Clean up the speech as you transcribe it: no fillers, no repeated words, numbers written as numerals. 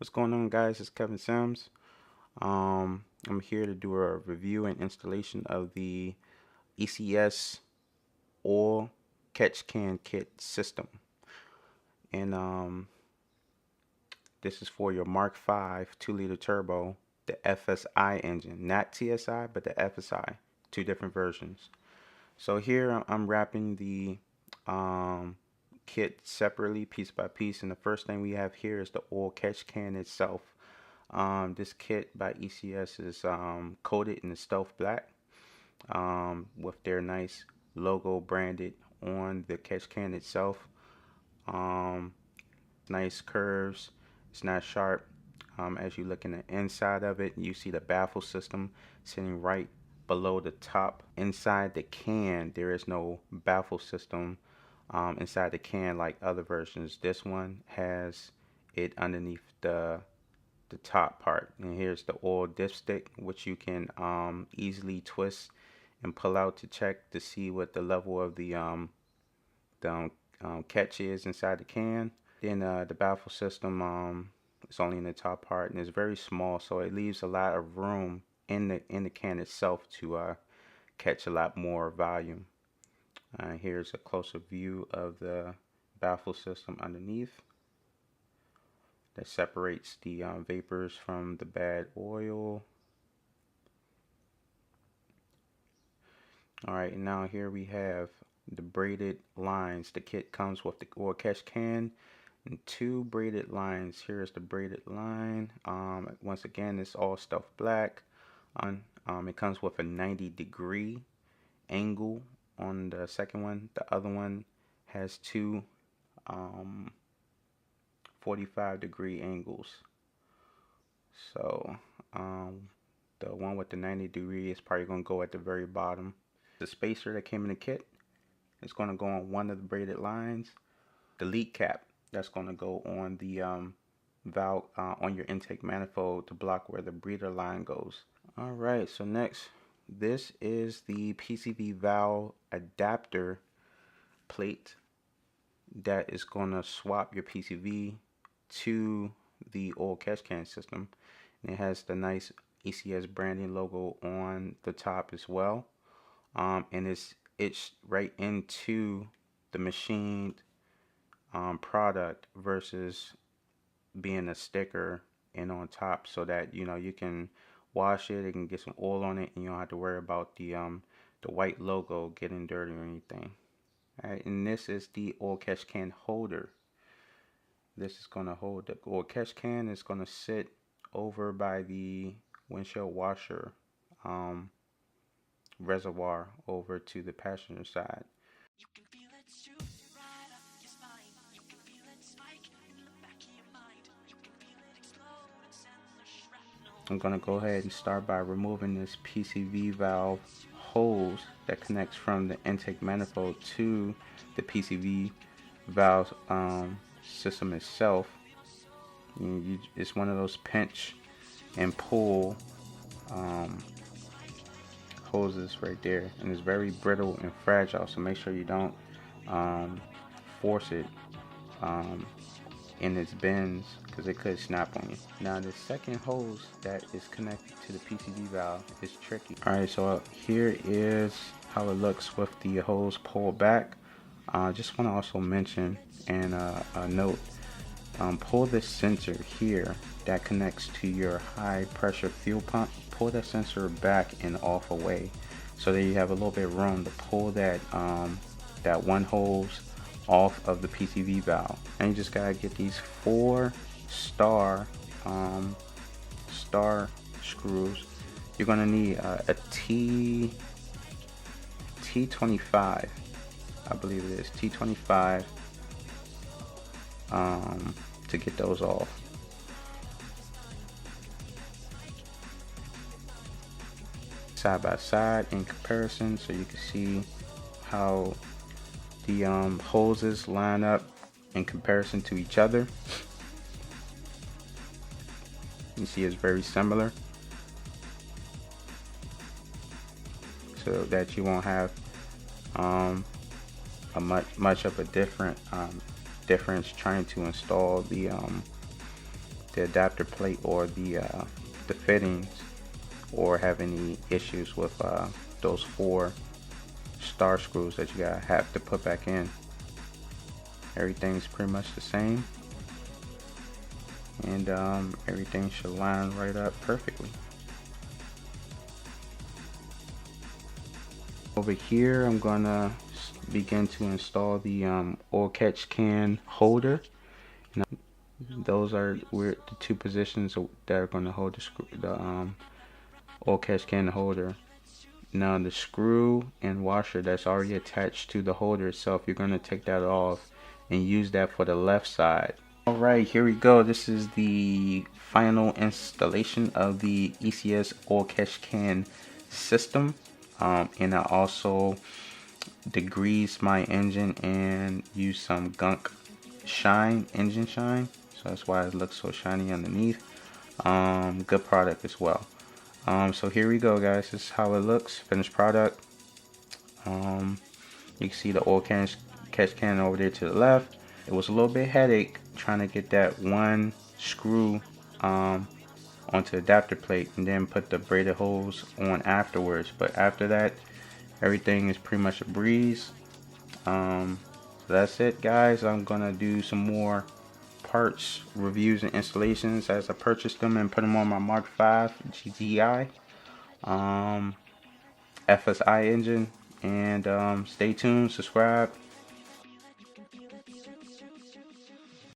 What's going on, guys? It's Kevin Sims. I'm here to do a review and installation of the ECS Oil Catch Can Kit system. And this is for your Mark V 2-liter turbo, the FSI engine, not TSI, but the FSI, two different versions. So here I'm wrapping the kit separately, piece by piece, and the first thing we have here is the oil catch can itself. This kit by ECS is coated in the stealth black with their nice logo branded on the catch can itself. Nice curves. It's not sharp. As you look in the inside of it, you see the baffle system sitting right below the top. Inside the can, there is no baffle system inside the can like other versions. This one has it underneath the top part, and here's the oil dipstick, which you can easily twist and pull out to check to see what the level of the catch is inside the can. Then the baffle system is only in the top part and it's very small, so it leaves a lot of room in the can itself to catch a lot more volume. Here's a closer view of the baffle system underneath that separates the vapors from the bad oil. Alright, and now here we have the braided lines. The kit comes with the oil catch can and two braided lines. Here's the braided line. Once again, it's all stealth black. It comes with a 90-degree angle on the second one. The other one has two 45-degree angles. So the one with the 90-degree is probably going to go at the very bottom. The spacer that came in the kit is going to go on one of the braided lines. The leak cap, that's going to go on the valve on your intake manifold to block where the breather line goes. Alright, so next, this is the PCV valve adapter plate that is going to swap your PCV to the oil catch can system. And it has the nice ECS branding logo on the top as well. And it's right into the machined product versus being a sticker and on top, so that you can wash it, it can get some oil on it, and you don't have to worry about the white logo getting dirty or anything. Alright, and this is the oil catch can holder. This is going to hold the oil catch can. It's going to sit over by the windshield washer reservoir over to the passenger side. You can feel it shoot right up your spine. You can feel it spike in the back of your mind. You can feel it explode and send the shrapnel. I'm going to go ahead and start by removing this PCV valve hose that connects from the intake manifold to the PCV valve system itself. It's one of those pinch and pull hoses right there, and it's very brittle and fragile, so make sure you don't force it in its bends, because it could snap on you. Now the second hose that is connected to the PCV valve is tricky. Alright, so here is how it looks with the hose pulled back. Just want to also mention and note, pull this sensor here that connects to your high pressure fuel pump. Pull that sensor back and off away, so that you have a little bit of room to pull that that one hose off of the PCV valve. And you just gotta get these 4 star screws. You're gonna need a T25, I believe it is T25, to get those off. Side by side in comparison, so you can see how the hoses line up in comparison to each other. You see it's very similar, so that you won't have a much of a difference trying to install the the adapter plate or the fittings, or have any issues with those 4 star screws that you gotta have to put back in. Everything's pretty much the same, and everything should line right up perfectly. Over here, I'm gonna begin to install the oil catch can holder. Now, those are the 2 positions that are going to hold the oil catch can holder. Now the screw and washer that's already attached to the holder itself, you're going to take that off and use that for the left side. Alright, here we go. This is the final installation of the ECS oil catch can system. And I also degreased my engine and used some gunk shine, engine shine, so that's why it looks so shiny underneath. Good product as well. So here we go, guys. This is how it looks, finished product. You can see the oil catch can over there to the left. It was a little bit headache trying to get that one screw onto the adapter plate and then put the braided holes on afterwards, but after that everything is pretty much a breeze. So that's it, guys. I'm gonna do some more parts reviews and installations as I purchase them and put them on my Mark V GTI FSI engine. And stay tuned, subscribe,